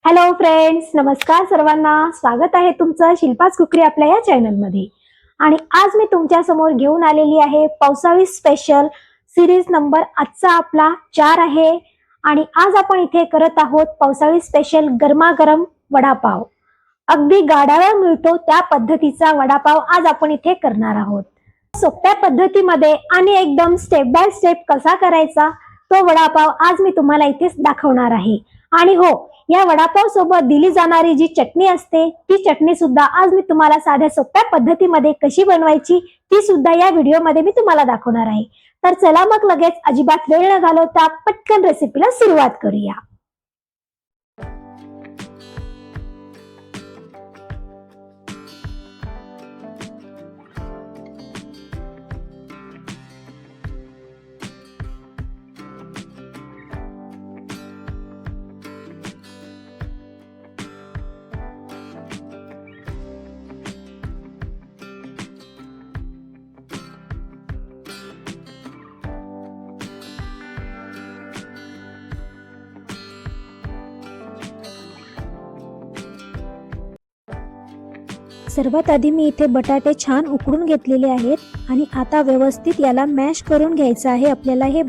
Hello friends, नमस्कार सर्वांना. स्वागत आहे तुमचं शिल्पाच कुकरी आपल्या या चॅनलमध्ये. आणि आज मी तुमच्या समोर घेऊन आलेली आहे पावसाळी स्पेशल सिरीज नंबर. आजचा आपला 4 आहे आणि आज आपण इथे करत आहोत पावसाळी स्पेशल गरमागरम वडापाव. अगदी गाड्यावर मिळतो त्या पद्धतीचा वडापाव आज आपण इथे करणार आहोत. सोप्या पद्धतीमध्ये आणि एकदम स्टेप बाय स्टेप कसा करायचा तो वडापाव आज मी तुम्हाला इथे दाखवणार आहे. आणि हो, या वडापाव सोबत दिली जाणारी जी चटणी असते ती चटणी सुद्धा आज मी तुम्हाला साध्या सोप्या पद्धतीमध्ये कशी बनवायची ती सुद्धा या व्हिडिओमध्ये मी तुम्हाला दाखवणार आहे. तर चला मग लगेच अजिबात वेळ न घालवता पटकन रेसिपीला सुरुवात करूया. सर्वात आधी मी इथे बटाटे छान उकडून घेतलेले आहेत आणि आता व्यवस्थित याला मॅश करून घ्यायचं आहे आपल्याला. हे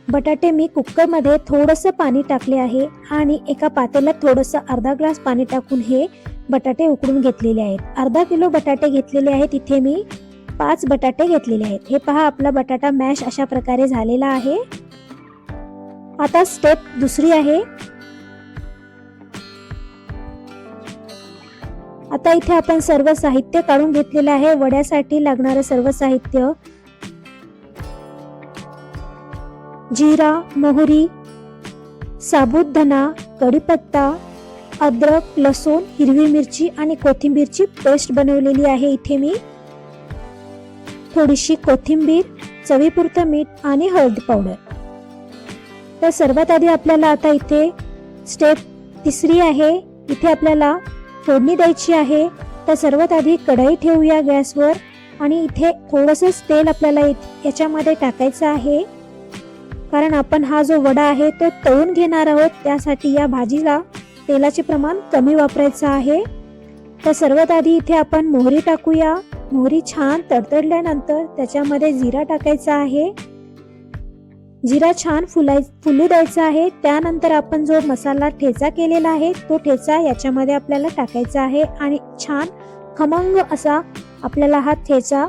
बटाटे मी कुकरमध्ये थोडंसं पाणी टाकले आहे आणि एका पातेल्यात थोडंसं अर्धा ग्लास पाणी टाकून हे बटाटे उकडून घेतलेले आहेत. अर्धा किलो बटाटे घेतलेले आहेत. इथे मी 5 बटाटे घेतलेले आहेत. हे पहा, आपला बटाटा मॅश अशा प्रकारे झालेला आहे. आता स्टेप दुसरी आहे. आता इथे आपण सर्व साहित्य काढून घेतलेले आहे. वड्यासाठी लागणारे सर्व साहित्य: जिरा, मोहरी, साबुदाणा, कढीपत्ता, अद्रक, लसूण, हिरवी मिरची आणि कोथिंबीरची पेस्ट बनवलेली आहे. इथे मी थोडीशी कोथिंबीर, चवीपुरतं मीठ आणि हळद पावडर. तर सर्वात आधी आपल्याला आता इथे स्टेप तिसरी आहे. इथे आपल्याला फोडणी द्यायची आहे. तर सर्वात आधी कढई ठेवूया गॅसवर आणि इथे थोडंसं तेल आपल्याला याच्यामध्ये टाकायचं आहे, कारण आपण हा जो वडा आहे तो तळून घेणार आहोत. त्यासाठी या भाजीला तेलाचे प्रमाण कमी वापरायचं आहे. तर सर्वात आधी इथे आपण मोहरी टाकूया. मोहरी छान तडतडल्यानंतर त्याच्यामध्ये जिरा टाकायचा आहे. जिरा छान फुलू द्यायचा आहे. त्यानंतर आपण जो मसाला ठेचा केलेला आहे तो ठेचा याच्यामध्ये आपल्याला टाकायचा आहे आणि छान खमंग असा आपल्याला हा ठेचा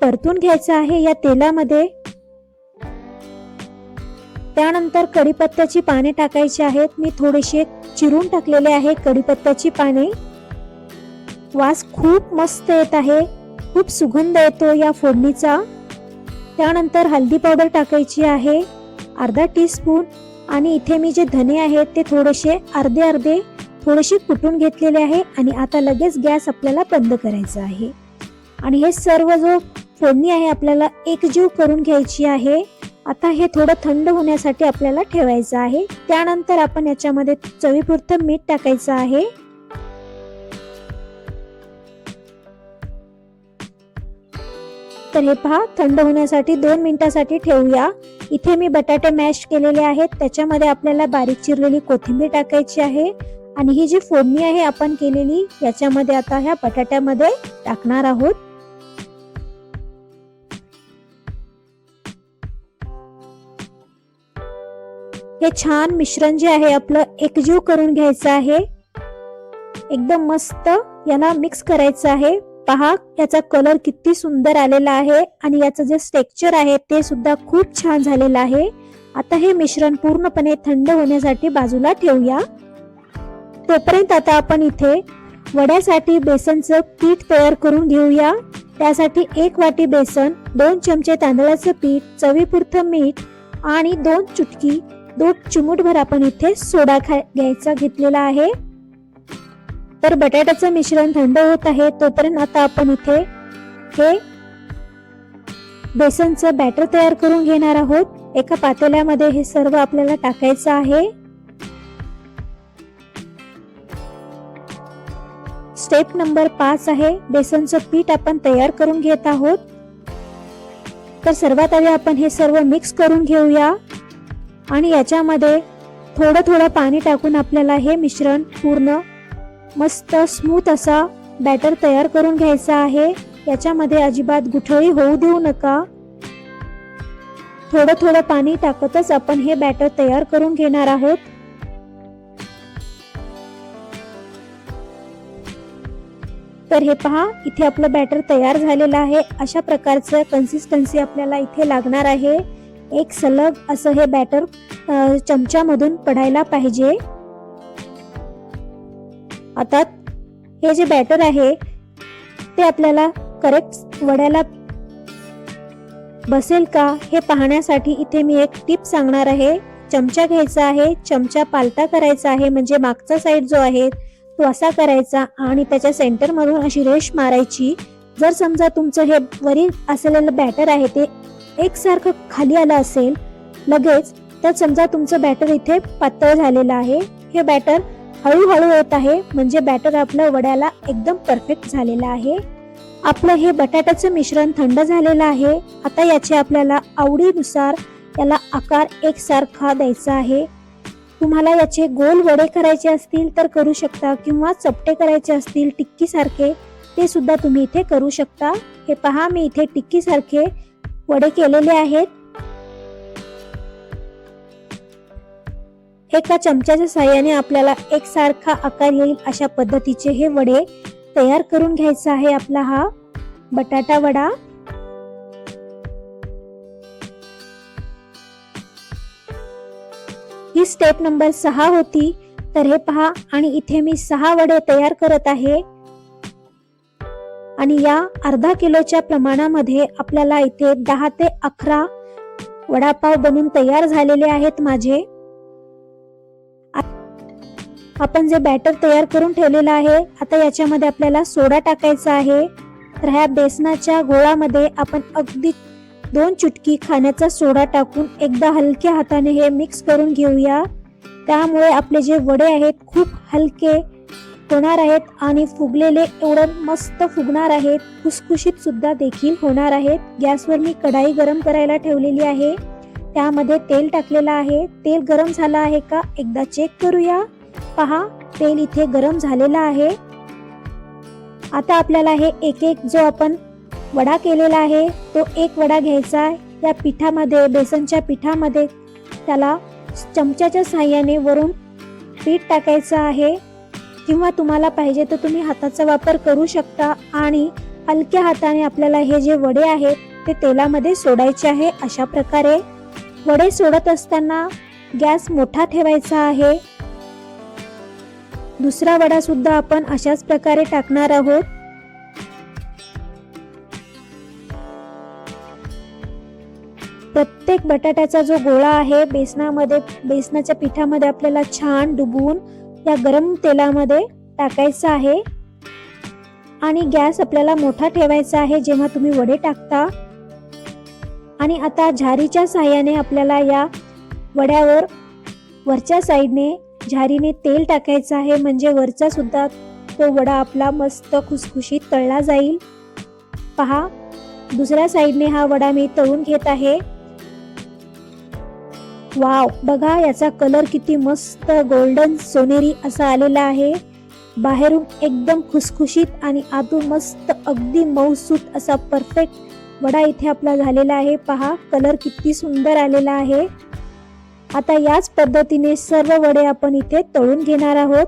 परतून घ्यायचा आहे या तेलामध्ये. त्यानंतर कढीपत्त्याची पाने टाकायची आहेत. मी थोडेसे चिरून टाकलेले आहे कढीपत्त्याची पाने. वास खूप मस्त येत आहे, खूप सुगंध येतो या फोडणीचा. त्यानंतर हळदी पावडर टाकायची आहे अर्धा टीस्पून आणि इथे मी जे धने आहेत ते थोडेसे अर्धे थोडेसे कुटून घेतलेले आहे. आणि आता लगेच गॅस आपल्याला बंद करायचा आहे आणि हे सर्व जो फोडणी आहे आपल्याला एकजीव करून घ्यायची आहे. आता हे थोडं थंड होण्यासाठी आपल्याला ठेवायचं आहे. त्यानंतर आपण याच्यामध्ये चवीपुरतं मीठ टाकायचं आहे. तर हे पहा, थंड होण्यासाठी 2 मिनिटांसाठी ठेवूया. इथे मी बटाटे मॅश केलेले आहेत. त्याच्यामध्ये आपल्याला बारीक चिरलेली कोथिंबीर टाकायची आहे आणि ही जी फोडणी आहे आपण केलेली याच्यामध्ये आता ह्या बटाट्यामध्ये टाकणार आहोत. हे छान मिश्रण जे आहे आपलं एकजीव करून घ्यायचं आहे. एकदम मस्त याला मिक्स करायचं आहे. पहा, याचा कलर किती सुंदर आलेला आहे आणि याचं जे टेक्स्चर आहे ते सुद्धा खूप छान झालेलं आहे. आता हे मिश्रण पूर्णपणे थंड होण्यासाठी बाजूला ठेवूया. तोपर्यंत आता आपण इथे वड्यासाठी बेसनचं पीठ तयार करून घेऊया. त्यासाठी 1 वाटी बेसन, 2 चमचे तांदळाचं पीठ, चवीपुरतं मीठ आणि 2 चिमूटभर आपण इथे सोडा घेतलेला आहे. तर बटाट्याचं मिश्रण थंड होत आहे तोपर्यंत आता आपण इथे हे बेसनचं बॅटर तयार करून घेणार आहोत. एका पातेल्यामध्ये हे सर्व आपल्याला टाकायचं आहे. स्टेप नंबर 5 आहे. बेसनचं पीठ आपण तयार करून घेत आहोत. तर सर्वात आधी आपण हे सर्व मिक्स करून घेऊया आणि याच्यामध्ये थोडं थोडं पाणी टाकून आपल्याला हे मिश्रण पूर्ण मस्त स्मूथ असा बॅटर तयार करून घ्यायचा आहे। याच्यामध्ये अजिबात गुठळी होऊ देऊ नका। थोडं थोडं पाणी टाकतच आपण हे बॅटर तयार करून घेणार आहोत। तर हे पहा, इथे आपलं बॅटर तयार झालेलं आहे। अशा प्रकारचं कन्सिस्टन्सी आपल्याला इथे लागणार आहे। एक सलग असं हे बॅटर चमच्यामधून पडायला पाहिजे। आता हे जे बॅटर आहे ते आपल्याला करेक्ट वड्याला बसेल का हे पाहण्यासाठी इथे मी एक टिप सांगणार आहे। चमचा घ्यायचा आहे, चमचा पालता करायचा आहे, म्हणजे मागचा साईड जो आहे तो असा करायचा आणि त्याच्या सेंटर मधून अशी रेष मारायची। जर समजा तुमचं हे वरील असलेलं बॅटर आहे ते एकसारखं खाली आलं असेल लगेच, तर समजा तुमचं बॅटर इथे पातळ झालेलं आहे। हे बॅटर हळूहळू येत आहे, म्हणजे बॅटर आपलं वड्याला एकदम परफेक्ट झालेलं आहे। आपलं हे बटाट्याचं मिश्रण थंड झालेलं आहे। आता याचे आपल्याला आवडीनुसार याला आकार एकसारखा द्यायचा आहे। तुम्हाला याचे गोल वडे करायचे असतील तर करू शकता, किंवा चपटे करायचे असतील टिक्की सारखे ते सुद्धा तुम्ही इथे करू शकता। हे पहा, मी इथे टिक्की सारखे वडे केलेले आहेत। एका चमच्याच्या साहाय्याने आपल्याला एकसारखा आकार येईल अशा पद्धतीचे हे वडे तयार करून घ्यायचा आहे। आपला हा बटाटा वडा। ही स्टेप नंबर 6 होती। तर हे पहा, आणि इथे मी 6 वडे तयार करत आहे आणि या अर्धा किलोच्या प्रमाणामध्ये आपल्याला इथे 10 ते 11 वडापाव बनून तयार झालेले आहेत माझे। आपण जे बॅटर तयार करून ठेवलेलं आहे, आता याच्यामध्ये आपल्याला सोडा टाकायचा आहे। तर ह्या बेसनाच्या गोळामध्ये आपण अगदी 2 चुटकी खाण्याचा सोडा टाकून एकदा हलक्या हाताने हे मिक्स करून घेऊया। त्यामुळे आपले जे वडे आहेत खूप हलके होणार आहेत आणि फुगलेले एवढं मस्त फुगणार आहेत, खुसखुशीत सुद्धा देखील होणार आहेत। गॅसवर मी कढाई गरम करायला ठेवलेली आहे, त्यामध्ये तेल टाकलेलं आहे। तेल गरम झालं आहे का एकदा चेक करूया। पहा, तेल इथे गरम झालेलं आहे। आता आपल्याला हे एक एक जो आपण वडा केलेला आहे तो एक वडा घ्यायचा आहे। या पिठामध्ये, बेसनच्या पिठामध्ये त्याला चमच्याच्या साहाय्याने वरून पीठ टाकायचं आहे, किंवा तुम्हाला पाहिजे तर तुम्ही हाताचा वापर करू शकता आणि हलक्या हाताने आपल्याला हे जे वडे आहेत ते तेलामध्ये सोडायचे आहे। अशा प्रकारे वडे सोडत असताना गॅस मोठा ठेवायचा आहे। दुसरा वडा सुद्धा आपण अशाच प्रकारे टाकणार आहोत। प्रत्येक बटाट्याचा जो गोळा आहे बेसनाच्या पिठामध्ये आपल्याला छान डुबवून या गरम तेलामध्ये टाकायचा आहे आणि गॅस आपल्याला मोठा ठेवायचा आहे जेव्हा तुम्ही वडे टाकता। आणि आता झारीच्या साहाय्याने आपल्याला या वड्यावर वरच्या साईडने झारीने तेल टाकायचं आहे, म्हणजे वरचा सुद्धा तो वडा आपला मस्त खुसखुशीत तळला जाईल। पहा, दुसऱ्या साईडने हा वडा मी तळून घेत आहे। वाव, बघा याचा कलर किती मस्त गोल्डन सोनेरी असा आलेला आहे। बाहेरून एकदम खुसखुशीत आणि आतून मस्त अगदी मऊसूत असा परफेक्ट वडा इथे आपला झालेला आहे। पहा, कलर किती सुंदर आलेला आहे। आता याच पद्धतीने सर्व वडे आपण इथे तळून घेणार आहोत।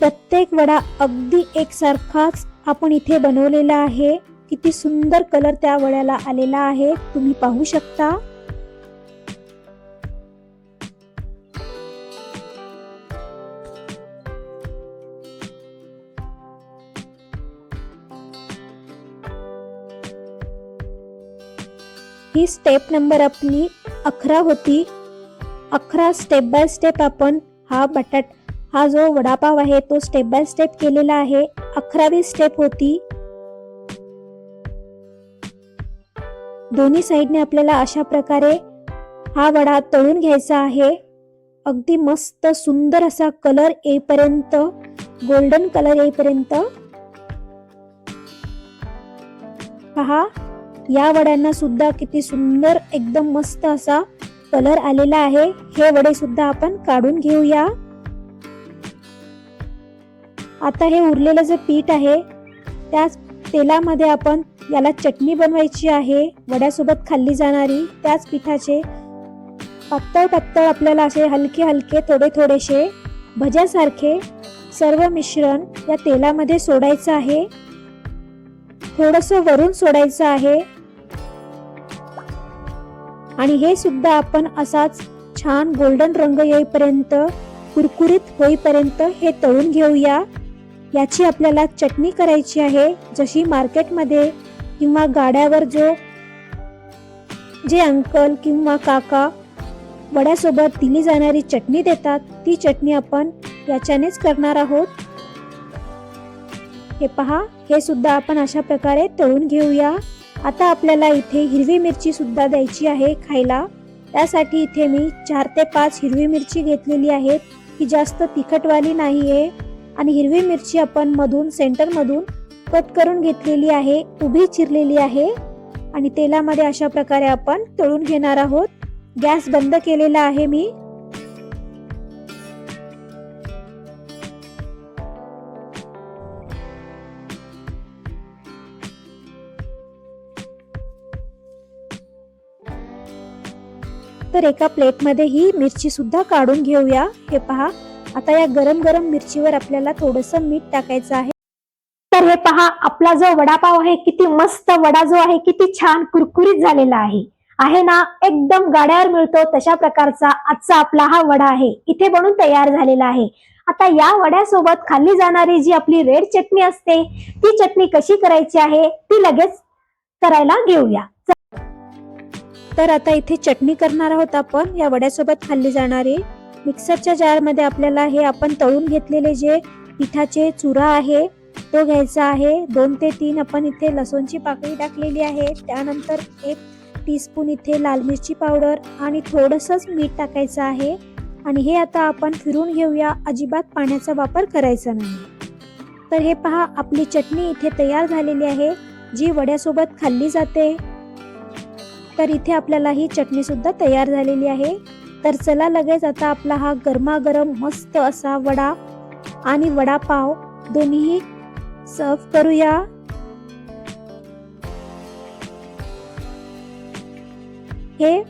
प्रत्येक वडा अगदी एकसारखाच आपण इथे बनवलेला आहे। किती सुंदर कलर त्या वड्याला आलेला आहे, तुम्ही पाहू शकता। ही स्टेप नंबर आपली 11 होती। 11 स्टेप बाय स्टेप आपण हा जो वडापाव आहे तो स्टेप बाय स्टेप केलेला आहे। 11वी स्टेप होती। दोन्ही साईडने आपल्याला अशा प्रकारे हा वडा तळून घ्यायचा आहे। अगदी मस्त सुंदर असा कलर येईपर्यंत, गोल्डन कलर येईपर्यंत। पहा, या वड्यांना सुद्धा किती सुंदर एकदम मस्त असा कलर आलेला आहे. हे वडे सुद्धा आपण काढून घेऊया. आता हे उरलेलं जे पीठ आहे त्याच तेलामध्ये आपण याला चटणी बनवायची आहे, वड्यासोबत खाल्ली जाणारी. त्याच पिठाचे पातळ पातळ आपल्याला असे हलके हलके थोडे थोडेसे भज्यासारखे सर्व मिश्रण या तेलामध्ये सोडायचं आहे. थोडंसं वरून सोडायचं आहे आणि हे सुद्धा आपण असाच छान गोल्डन रंग येईपर्यंत, कुरकुरीत होईपर्यंत हे तळून घेऊया. याची आपल्याला चटणी करायची आहे. जशी मार्केटमध्ये किंवा गाड्यावर जे अंकल किंवा काका वड्यासोबत दिली जाणारी चटणी देतात, ती चटणी आपण याच्यानेच करणार आहोत. हे पहा, हे सुद्धा आपण अशा प्रकारे तळून घेऊया. आता आपल्याला इथे हिरवी मिरची सुद्धा द्यायची आहे खायला. त्यासाठी इथे मी 4 ते 5 हिरवी मिरची घेतलेली आहे. ही जास्त तिखटवाली नाहीये आणि हिरवी मिरची आपण सेंटर मधून कट करून घेतलेली आहे, उभी चिरलेली आहे आणि तेलामध्ये अशा प्रकारे आपण तळून घेणार आहोत. गॅस बंद केलेला आहे मी. तर एका प्लेटमध्ये ही मिरची सुद्धा काढून घेऊया. हे पहा, आता या गरम गरम मिरचीवर आपल्याला थोडंसं मीठ टाकायचं आहे. तर हे पहा, आपला जो वडापाव आहे, किती मस्त वडा जो आहे, किती छान कुरकुरीत झालेला आहे ना. एकदम गाड्यावर मिळतो तशा प्रकारचा आजचा आपला हा वडा आहे, इथे बनून तयार झालेला आहे. आता या वड्यासोबत खाल्ली जाणारी जी आपली रेड चटणी असते, ती चटणी कशी करायची आहे ती लगेच करायला घेऊया. तर आता इथे चटणी करणार आहोत आपण या वड्यासोबत खाल्ली जाणारी. मिक्सरच्या जारमध्ये आपल्याला हे आपण तळून घेतलेले जे पिठाचे चुरा आहे तो घ्यायचा आहे. 2 ते 3 आपण इथे लसूणची पाकळी टाकलेली आहे. त्यानंतर 1 टीस्पून इथे लाल मिरची पावडर आणि थोडंसंच मीठ टाकायचं आहे आणि हे आता आपण फिरून घेऊया. अजिबात पाण्याचा वापर करायचा नाही. तर हे पहा, आपली चटणी इथे तयार झालेली आहे, जी वड्यासोबत खाल्ली जाते. तर इथे आपल्याला ही चटणी सुद्धा तयार झालेली आहे. तर चला लगेच आता आपला हा गरमागरम मस्त असा वडा आणि वडापाव दोन्ही सर्व करूया. हे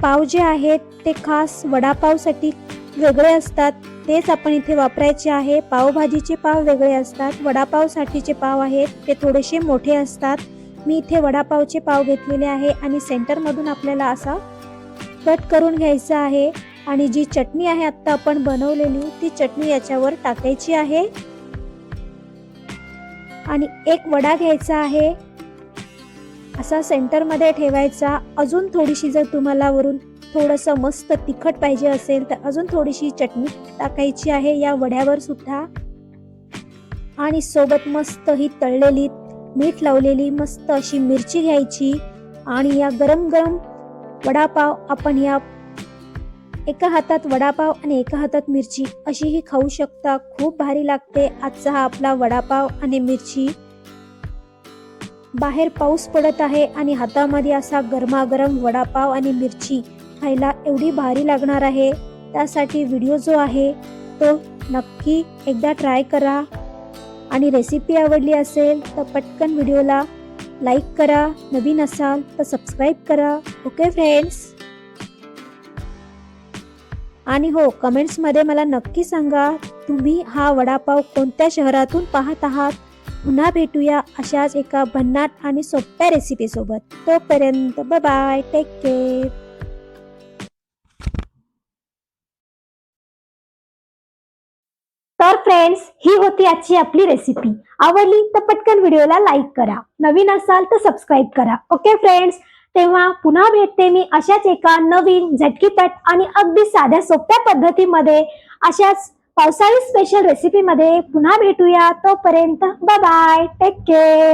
पाव जे आहेत ते खास वडापावसाठी वेगळे असतात, तेच आपण इथे वापरायचे आहे. पावभाजीचे पाव वेगळे असतात, वडापावसाठीचे पाव आहेत ते थोडेसे मोठे असतात. मी इथे वडापावचे पाव घेतलेले आहे आणि सेंटर मधून आपल्याला असा कट करून घ्यायचा आहे आणि जी चटणी आहे आता आपण बनवलेली, ती चटणी याच्यावर टाकायची आहे आणि एक वडा घ्यायचा आहे, असा सेंटर मध्ये ठेवायचा. अजून थोडीशी जर तुम्हाला वरून थोडंसं मस्त तिखट पाहिजे असेल तर अजून थोडीशी चटणी टाकायची आहे या वड्यावर सुद्धा आणि सोबत मस्त ही तळलेली मीठ लावलेली मस्त अशी मिरची घ्यायची आणि या गरम गरम वडापाव आपण या एका हातात वडापाव आणि एका हातात मिरची अशी ही खाऊ शकता. खूप भारी लागते आजचा हा आपला वडापाव आणि मिरची. बाहेर पाऊस पडत आहे आणि हातामध्ये असा गरमागरम वडापाव आणि मिरची खायला एवढी भारी लागणार आहे. त्यासाठी व्हिडिओ जो आहे तो नक्की एकदा ट्राय करा आणि रेसिपी आवडली असेल तर पटकन व्हिडिओला लाईक करा, नवीन असाल तर सबस्क्राईब करा. ओके फ्रेंड्स, आणि हो, कमेंट्स मध्ये मला नक्की सांगा तुम्ही हा वडापाव कोणत्या शहरातून पाहत आहात. पुन्हा भेटूया अशाच एका भन्नाट आणि सोप्या रेसिपी सोबत. तोपर्यंत बाय बाय, टेक केअर. तर फ्रेंड्स, ही होती आजची आपली रेसिपी. आवडली तर पटकन व्हिडिओला लाईक करा, नवीन असाल तर सबस्क्राईब करा. ओके फ्रेंड्स, तेव्हा पुन्हा भेटते मी अशाच एका नवीन झटकीपट आणि अगदी साध्या सोप्या पद्धतीमध्ये अशाच पावसाळी स्पेशल रेसिपी मध्ये पुन्हा भेटूया. तोपर्यंत बाय बाय, टेक केअर.